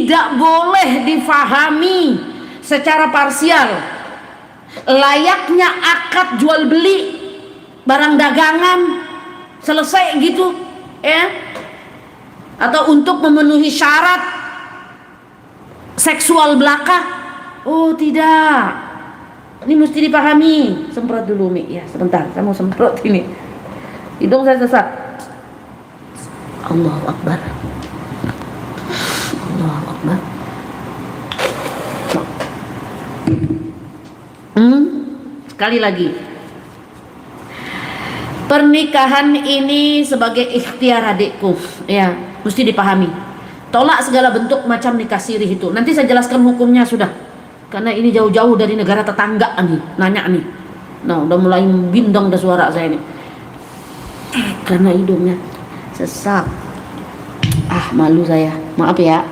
tidak boleh difahami secara parsial, layaknya akad jual beli barang dagangan selesai gitu ya, atau untuk memenuhi syarat seksual belaka. Oh tidak, ini mesti dipahami. Semprot dulu Mi ya, sebentar saya mau semprot ini, hidung saya sesak. Allahu Akbar, Allahu Akbar. Sekali lagi, pernikahan ini sebagai ikhtiar adikku ya, mesti dipahami. Tolak segala bentuk macam nikah sirih itu. Nanti saya jelaskan hukumnya sudah, karena ini jauh-jauh dari negara tetangga nih, nanya nih. Nah udah mulai bindong dah suara saya nih, karena hidungnya sesak. Malu saya, maaf ya.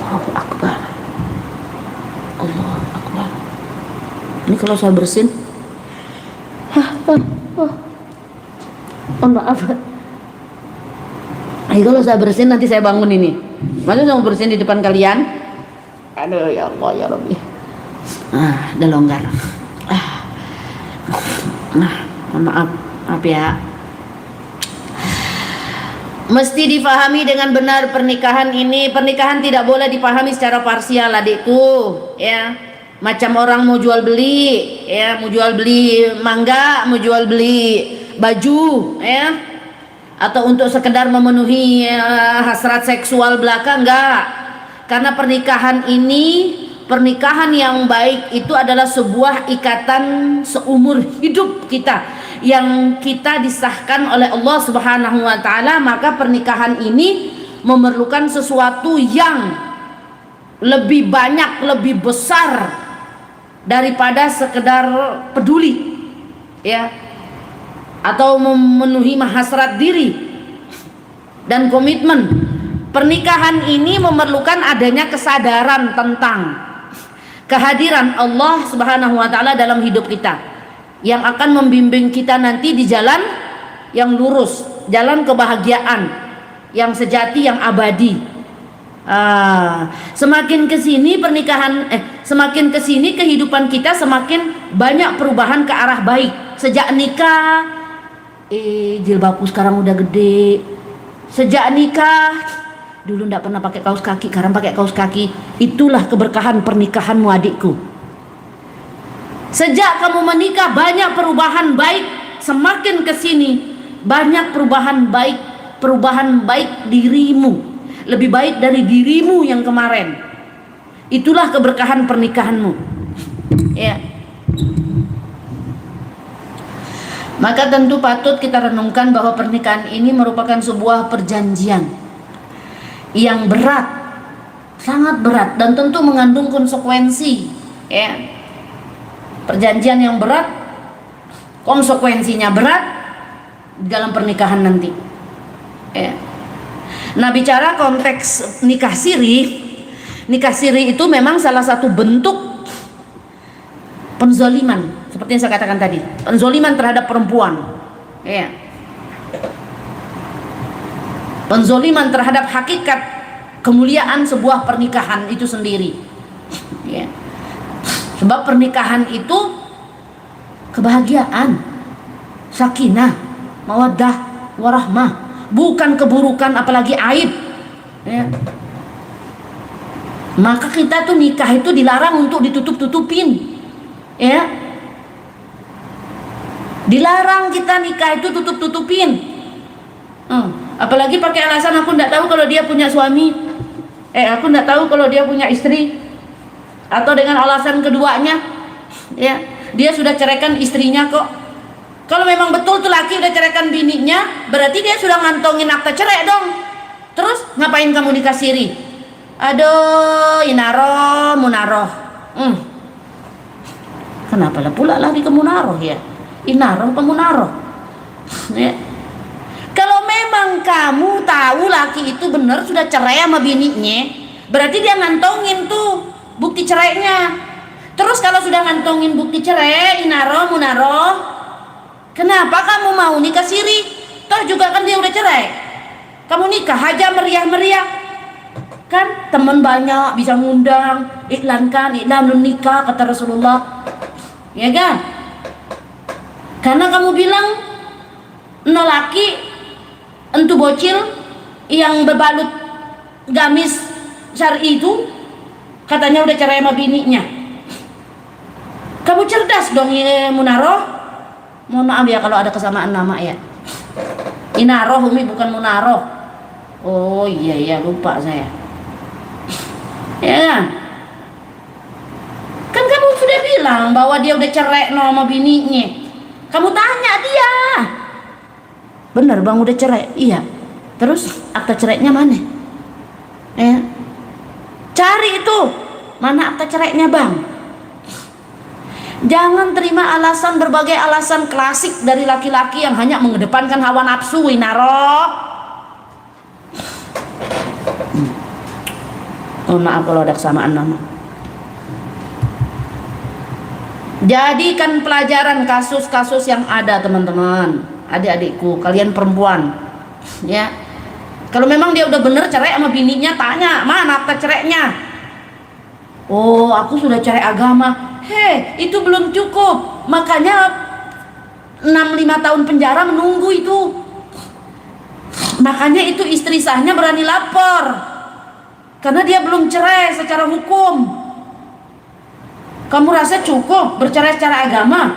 Allahu Akbar, Allahu Akbar. Ini kalau saya bersin, maaf. Kalau saya bersin nanti saya bangun ini. Masa saya mau bersin di depan kalian? Aduh ya Allah ya Rabbi. Udah longgar. Maaf ya. Mesti difahami dengan benar pernikahan ini. Pernikahan tidak boleh dipahami secara parsial adikku ya. Macam orang mau jual beli ya, mau jual beli mangga, mau jual beli baju ya, atau untuk sekedar memenuhi hasrat seksual belaka, enggak. Karena pernikahan ini, pernikahan yang baik itu adalah sebuah ikatan seumur hidup kita yang kita disahkan oleh Allah Subhanahu wa taala. Maka pernikahan ini memerlukan sesuatu yang lebih banyak, lebih besar daripada sekedar peduli ya, atau memenuhi hasrat diri dan komitmen. Pernikahan ini memerlukan adanya kesadaran tentang kehadiran Allah Subhanahu wa taala dalam hidup kita, yang akan membimbing kita nanti di jalan yang lurus, jalan kebahagiaan yang sejati, yang abadi. Semakin kesini pernikahan, semakin kesini kehidupan kita semakin banyak perubahan ke arah baik. Sejak nikah, jilbabku sekarang udah gede. Sejak nikah, dulu ndak pernah pakai kaos kaki, sekarang pakai kaos kaki. Itulah keberkahan pernikahanmu adikku. Sejak kamu menikah banyak perubahan baik. Semakin kesini banyak perubahan baik dirimu, lebih baik dari dirimu yang kemarin. Itulah keberkahan pernikahanmu ya. Maka tentu patut kita renungkan bahwa pernikahan ini merupakan sebuah perjanjian yang berat, sangat berat, dan tentu mengandung konsekuensi ya. Perjanjian yang berat, konsekuensinya berat dalam pernikahan nanti ya. Nah, bicara konteks nikah siri itu memang salah satu bentuk penzoliman, seperti yang saya katakan tadi, penzoliman terhadap perempuan ya. Penzoliman terhadap hakikat kemuliaan sebuah pernikahan itu sendiri ya. Sebab pernikahan itu kebahagiaan, sakinah, mawaddah, warahmah, bukan keburukan apalagi aib ya. Maka kita tuh nikah itu dilarang untuk ditutup-tutupin ya. Dilarang kita nikah itu tutup-tutupin. Apalagi pakai alasan aku enggak tahu kalau dia punya suami, aku enggak tahu kalau dia punya istri, atau dengan alasan keduanya ya, dia sudah ceraikan istrinya kok. Kalau memang betul tuh laki udah ceraikan bininya, berarti dia sudah ngantongin akta cerai dong. Terus ngapain kamu nikah siri? Aduh, inaroh munaroh. Kenapa lah pula lari ke munaroh ya? Inaroh ke munaroh ya. Kalau memang kamu tahu laki itu benar sudah cerai sama bininya, berarti dia ngantongin tuh bukti cerainya. Terus kalau sudah ngantongin bukti cerai, inaroh munaroh, kenapa kamu mau nikah siri? Toh juga kan dia udah cerai. nikah aja meriah-meriah, kan teman banyak bisa ngundang, iklankan, iklanun nikah kata Rasulullah, ya kan? Karena kamu bilang laki entu bocil yang berbalut gamis syar'i itu katanya udah cerai sama bininya. Kamu cerdas dong ya Munaroh. Mohon maaf ya kalau ada kesamaan nama ya. Inaroh Umi bukan Munaroh. Oh iya lupa saya. Ya kan? Kan kamu sudah bilang bahwa dia udah cerai sama bininya. Kamu tanya dia. Bener bang udah cerai? Iya. Terus akta cerainya mana? Ya. Cari itu. Mana akta cerainya bang? Jangan terima alasan, berbagai alasan klasik dari laki-laki yang hanya mengedepankan hawa nafsu. Inaroh. Oh maaf kalau ada kesamaan nama. Jadikan pelajaran kasus-kasus yang ada teman-teman, adik-adikku, kalian perempuan, ya. Kalau memang dia udah bener cerai sama bininya, tanya mana akta cerainya. Oh aku sudah cerai agama. Itu belum cukup, makanya 65 tahun penjara menunggu itu. Makanya itu istri sahnya berani lapor, karena dia belum cerai secara hukum. Kamu rasa cukup bercerai secara agama?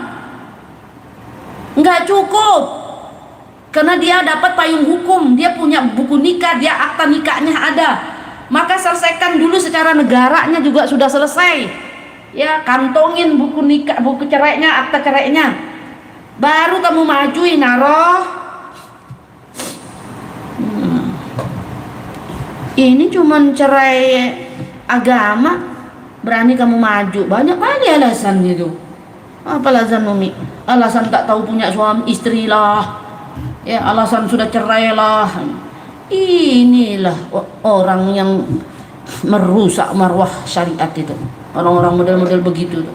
Enggak cukup, karena dia dapat payung hukum, dia punya buku nikah, dia akta nikahnya ada. Maka selesaikan dulu secara negaranya juga sudah selesai. Ya, kantongin buku nikah, buku cerainya, akta cerainya. Baru kamu majuin Naroh. Ini cuman cerai agama, berani kamu maju. Banyak kali alasan itu. Apa alasan Umi? Alasan tak tahu punya suami istri lah. Ya, alasan sudah cerai lah. Inilah orang yang merusak marwah syariat itu. Orang-orang model-model begitu tuh.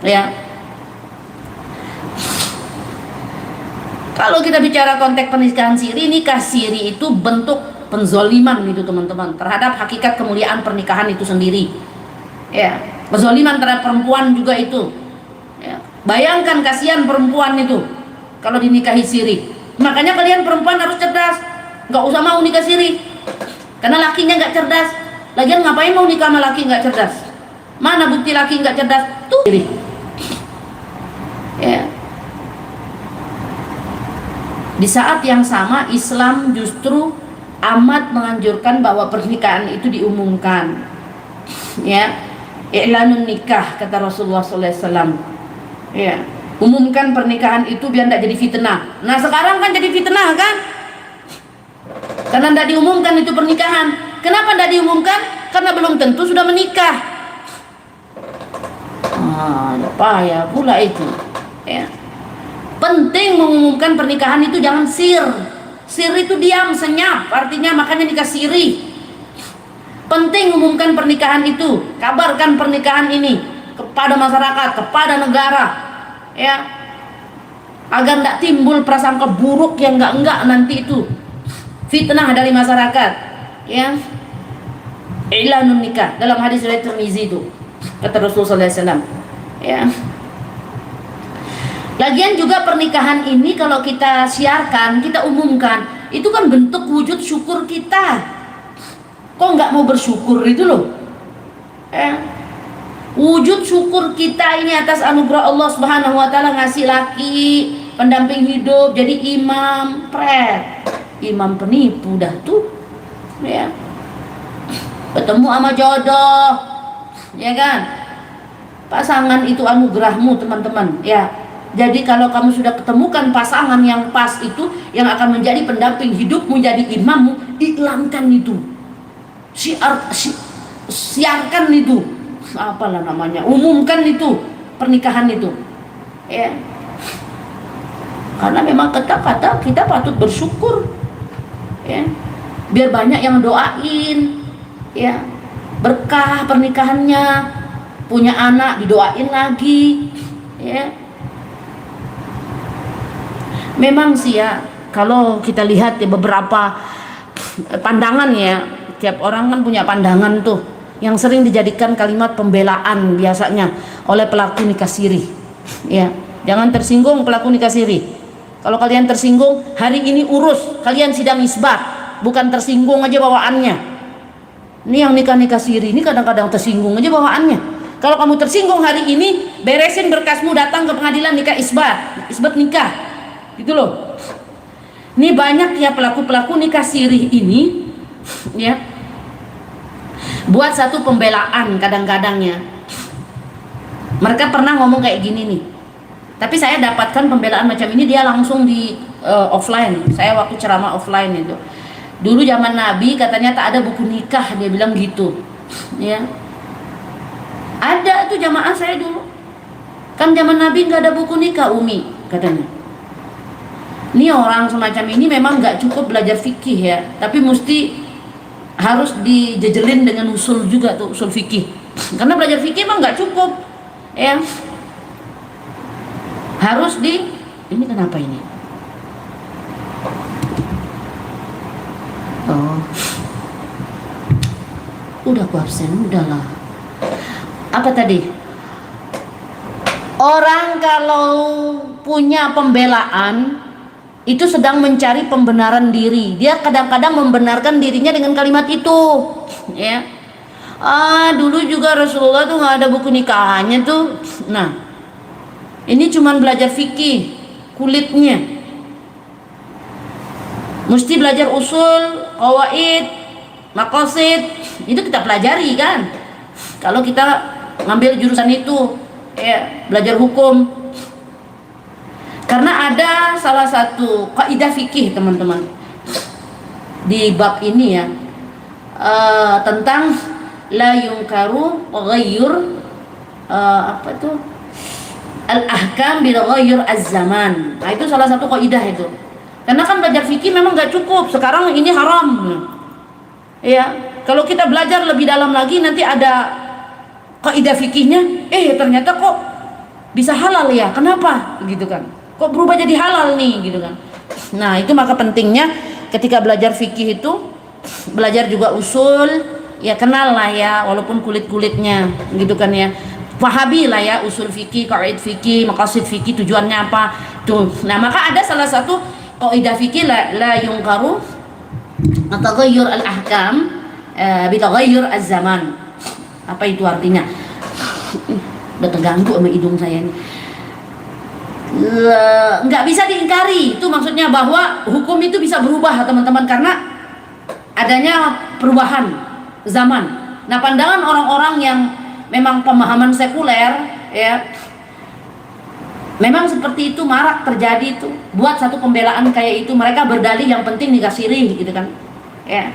Ya. Kalau kita bicara konteks pernikahan siri, nikah siri itu bentuk penzoliman itu teman-teman terhadap hakikat kemuliaan pernikahan itu sendiri. Ya, penzoliman terhadap perempuan juga itu. Ya. Bayangkan kasihan perempuan itu kalau dinikahi siri. Makanya kalian perempuan harus cerdas, nggak usah mau nikah siri, karena lakinya nggak cerdas. Lagian ngapain mau nikah sama laki nggak cerdas? Mana bukti laki nggak cerdas? Tuh siri. Ya. Di saat yang sama Islam justru amat menganjurkan bahwa pernikahan itu diumumkan. Ya, i'lanun nikah kata Rasulullah SAW. Ya, umumkan pernikahan itu biar tidak jadi fitnah. Nah sekarang kan jadi fitnah kan? Karena tidak diumumkan itu pernikahan. Kenapa tidak diumumkan? Karena belum tentu sudah menikah. Payah pula itu. Ya. Penting mengumumkan pernikahan itu, jangan sir. Sir itu diam, senyap, artinya makanya nikah siri. Penting umumkan pernikahan itu, kabarkan pernikahan ini kepada masyarakat, kepada negara, ya, agar tidak timbul prasangka buruk yang enggak nanti itu fitnah dari masyarakat. Ya, i'lanun nikah dalam hadis riwayat Tirmizi itu kata Rasulullah SAW. Ya. Lagian juga pernikahan ini kalau kita siarkan, kita umumkan, itu kan bentuk wujud syukur kita. Kok nggak mau bersyukur itu loh? Wujud syukur kita ini atas anugerah Allah Subhanahu Wa Taala ngasih laki pendamping hidup, jadi imam, imam penipu dah tuh, ya. Ketemu sama jodoh, ya kan? Pasangan itu anugerahmu teman-teman, ya. Jadi kalau kamu sudah ketemukan pasangan yang pas itu, yang akan menjadi pendamping hidupmu, jadi imammu, iklankan itu, siarkan itu, apalah namanya, umumkan itu pernikahan itu, ya. Karena memang kata-kata kita patut bersyukur, ya, biar banyak yang doain, ya, berkah pernikahannya, punya anak didoain lagi, ya. Memang sih ya, kalau kita lihat ya beberapa pandangan ya, tiap orang kan punya pandangan tuh yang sering dijadikan kalimat pembelaan biasanya oleh pelaku nikah siri. Ya, jangan tersinggung pelaku nikah siri. Kalau kalian tersinggung, hari ini urus, kalian sidang isbat, bukan tersinggung aja bawaannya. Ini yang nikah siri ini kadang-kadang tersinggung aja bawaannya. Kalau kamu tersinggung hari ini, beresin berkasmu, datang ke pengadilan nikah isbat nikah, gitu loh. Ini banyak ya pelaku nikah siri ini, ya, buat satu pembelaan kadang-kadangnya. Mereka pernah ngomong kayak gini nih, tapi saya dapatkan pembelaan macam ini dia langsung di offline. Saya waktu ceramah offline itu, dulu zaman Nabi katanya tak ada buku nikah, dia bilang gitu, ya. Ada tuh jamaah saya dulu, kan zaman Nabi nggak ada buku nikah, Umi katanya. Ini orang semacam ini memang nggak cukup belajar fikih ya, tapi mesti harus dijejelin dengan usul juga tuh, usul fikih. Karena belajar fikih emang nggak cukup, ya. Harus ini kenapa ini? Oh, udah aku absen, udahlah. Apa tadi? Orang kalau punya pembelaan itu sedang mencari pembenaran diri. Dia kadang-kadang membenarkan dirinya dengan kalimat itu, ya. Dulu juga Rasulullah tuh nggak ada buku nikahannya tuh. Nah, ini cuman belajar fikih kulitnya. Mesti belajar usul, qawaid, maqasid. Itu kita pelajari kan. Kalau kita ngambil jurusan itu, ya, belajar hukum. Karena ada salah satu kaidah fikih teman-teman di bab ini ya, tentang la yunkaru ghayyur apa itu al-ahkam bil ghayyur az-zaman. Nah, itu salah satu kaidah itu. Karena kan belajar fikih memang nggak cukup. Sekarang ini haram. Ya, kalau kita belajar lebih dalam lagi nanti ada kaidah fikihnya, ternyata kok bisa halal ya. Kenapa? Gitu kan. Kok berubah jadi halal nih, gitu kan. Nah, itu maka pentingnya ketika belajar fikih itu belajar juga usul, ya, kenal lah ya, walaupun kulit-kulitnya, gitu kan ya. Pahami lah ya usul fikih, qaid fikih, maqasid fikih, tujuannya apa tuh. Nah, maka ada salah satu kaidah fikih la yunqaru taghayyur al-ahkam bi taghayyur az-zaman. Apa itu artinya? Udah terganggu sama hidung saya ini. Nggak bisa diingkari, itu maksudnya bahwa hukum itu bisa berubah teman-teman karena adanya perubahan zaman. Nah, pandangan orang-orang yang memang pemahaman sekuler, ya, memang seperti itu marak terjadi itu. Buat satu pembelaan kayak itu, mereka berdalih yang penting nikah siri, gitu kan, ya.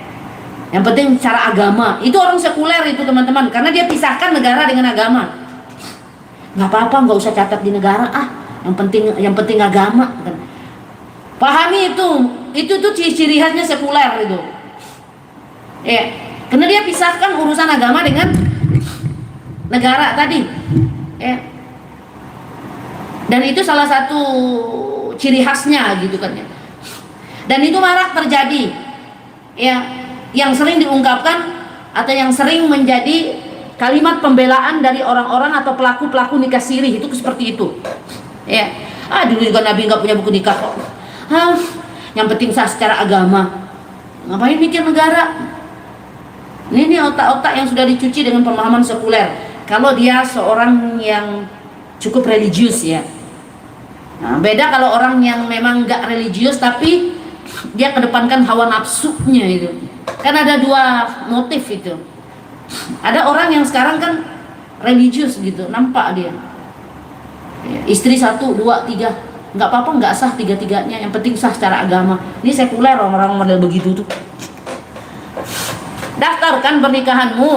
Yang penting cara agama. Itu orang sekuler itu teman-teman, karena dia pisahkan negara dengan agama. Nggak apa-apa, nggak usah catat di negara, yang penting agama kan. Pahami itu tuh ciri khasnya sekuler itu, ya, karena dia pisahkan urusan agama dengan negara tadi, ya. Dan itu salah satu ciri khasnya gitu kan ya. Dan itu marak terjadi, ya, yang sering diungkapkan atau yang sering menjadi kalimat pembelaan dari orang-orang atau pelaku nikah siri itu seperti itu. Ya, dulu juga Nabi nggak punya buku nikah kok. Yang penting sah secara agama. Ngapain mikir negara? Ini otak-otak yang sudah dicuci dengan pemahaman sekuler. Kalau dia seorang yang cukup religius ya. Nah, beda kalau orang yang memang nggak religius tapi dia kedepankan hawa nafsunya itu. Kan ada dua motif itu. Ada orang yang sekarang kan religius gitu, nampak dia. Istri 1, 2, 3, nggak apa-apa, nggak sah 3-3-nya, yang penting sah secara agama. Ini sekuler orang-orang model begitu tuh. Daftarkan pernikahanmu,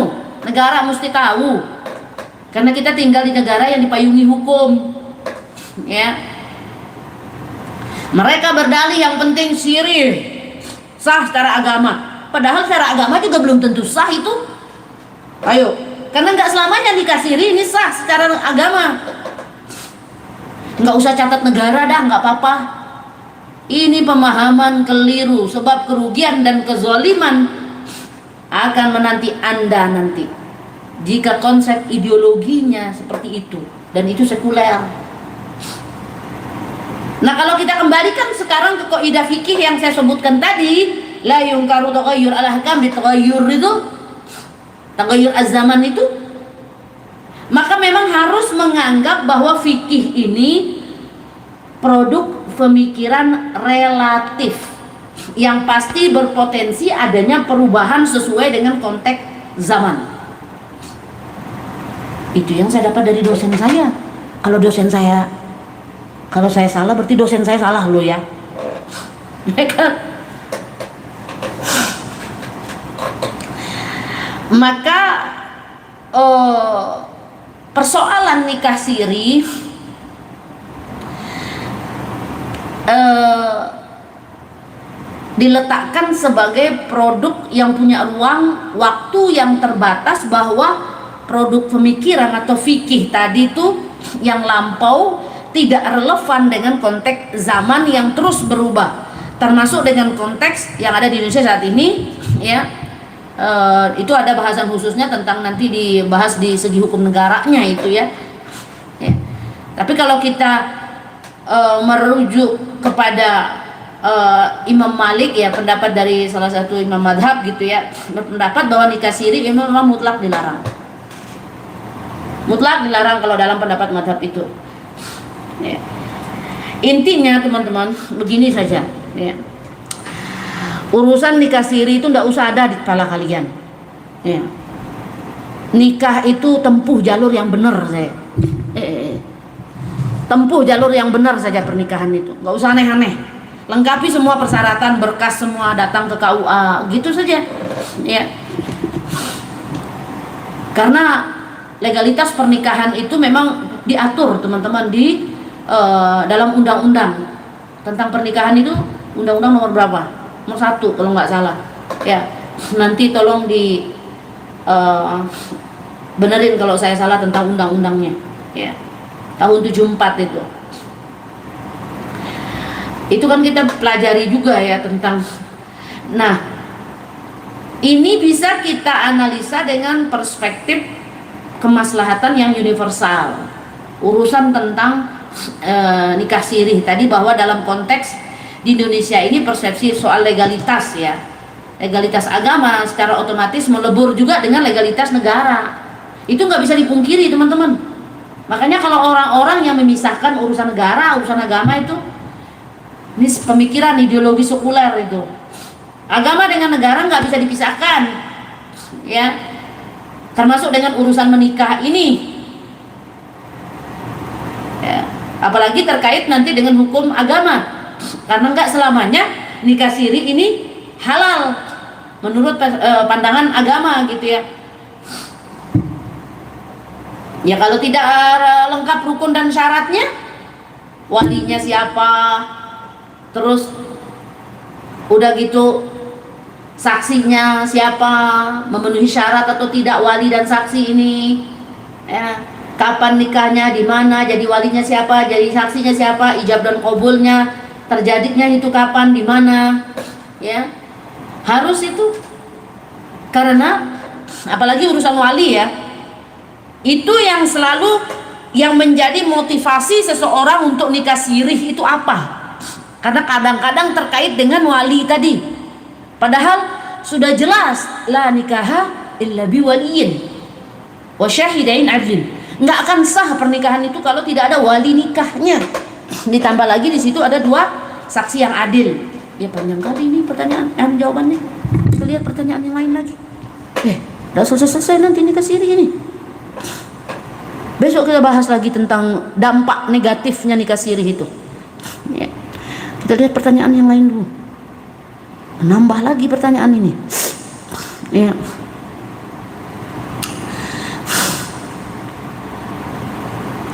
negara mesti tahu, karena kita tinggal di negara yang dipayungi hukum, ya. Mereka berdalih yang penting sirih, sah secara agama, padahal secara agama juga belum tentu sah itu. Ayo, karena nggak selamanya nikah siri ini sah secara agama. Nggak usah catat negara dah, nggak apa-apa. Ini pemahaman keliru, sebab kerugian dan kezaliman akan menanti Anda nanti jika konsep ideologinya seperti itu, dan itu sekuler. Nah, kalau kita kembalikan sekarang ke kaidah fikih yang saya sebutkan tadi, la yungkaru taghayyur al-ahkam bi taghayyur itu, taghayyur az-zaman itu, maka memang harus menganggap bahwa fikih ini produk pemikiran relatif yang pasti berpotensi adanya perubahan sesuai dengan konteks zaman. Itu yang saya dapat dari dosen saya. Kalau saya salah berarti dosen saya salah loh ya. Maka persoalan nikah siri diletakkan sebagai produk yang punya ruang waktu yang terbatas, bahwa produk pemikiran atau fikih tadi itu yang lampau tidak relevan dengan konteks zaman yang terus berubah, termasuk dengan konteks yang ada di Indonesia saat ini ya. Itu ada bahasan khususnya tentang, nanti dibahas di segi hukum negaranya itu ya. Tapi kalau kita merujuk kepada Imam Malik ya, pendapat dari salah satu imam madhab gitu ya, berpendapat bahwa nikah siri memang mutlak dilarang. Mutlak dilarang kalau dalam pendapat madhab itu ya. Intinya teman-teman begini saja ya. Urusan nikah siri itu tidak usah ada di kepala kalian ya. Nikah itu tempuh jalur yang benar saya. Tempuh jalur yang benar saja pernikahan itu, nggak usah aneh-aneh. Lengkapi semua persyaratan, berkas semua, datang ke KUA gitu saja ya. Karena legalitas pernikahan itu memang diatur teman-teman di dalam undang-undang tentang pernikahan itu, undang-undang nomor berapa? Nomor 1 kalau nggak salah ya. Nanti tolong di benerin kalau saya salah tentang undang-undangnya ya, tahun 74 itu kan kita pelajari juga ya tentang. Nah, ini bisa kita analisa dengan perspektif kemaslahatan yang universal. Urusan tentang nikah sirih tadi, bahwa dalam konteks di Indonesia ini persepsi soal legalitas ya, legalitas agama secara otomatis melebur juga dengan legalitas negara. Itu nggak bisa dipungkiri teman-teman. Makanya kalau orang-orang yang memisahkan urusan negara, urusan agama itu, ini pemikiran ideologi sekuler itu. Agama dengan negara nggak bisa dipisahkan ya, termasuk dengan urusan menikah ini ya. Apalagi terkait nanti dengan hukum agama, karena nggak selamanya nikah siri ini halal menurut pandangan agama gitu ya. Ya kalau tidak lengkap rukun dan syaratnya, walinya siapa, terus udah gitu saksinya siapa, memenuhi syarat atau tidak wali dan saksi ini ya, kapan nikahnya, di mana, jadi walinya siapa, jadi saksinya siapa, ijab dan qabulnya terjadinya itu kapan, di mana ya, harus itu. Karena apalagi urusan wali ya, itu yang selalu yang menjadi motivasi seseorang untuk nikah sirih itu apa? Karena kadang-kadang terkait dengan wali tadi. Padahal sudah jelas la nikaha illa biwaliyin wa syahidain adlin. Nggak akan sah pernikahan itu kalau tidak ada wali nikahnya. Ditambah lagi di situ ada 2 saksi yang adil. Ya panjang kali ini pertanyaan jawabannya. Kita lihat pertanyaan yang lain lagi. Udah selesai nanti nikah sirih ini. Besok kita bahas lagi tentang dampak negatifnya nikah sirih itu ya. Kita lihat pertanyaan yang lain dulu. Nambah lagi pertanyaan ini ya.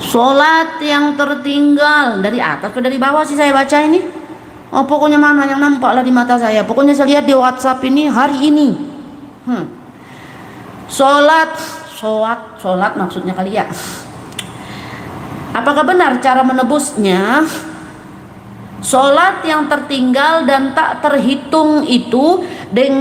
Sholat yang tertinggal, dari atas atau dari bawah sih saya baca ini? Oh pokoknya mana yang nampak lah di mata saya. Pokoknya saya lihat di WhatsApp ini hari ini. Sholat maksudnya kali ya. Apakah benar cara menebusnya Sholat yang tertinggal dan tak terhitung itu dengan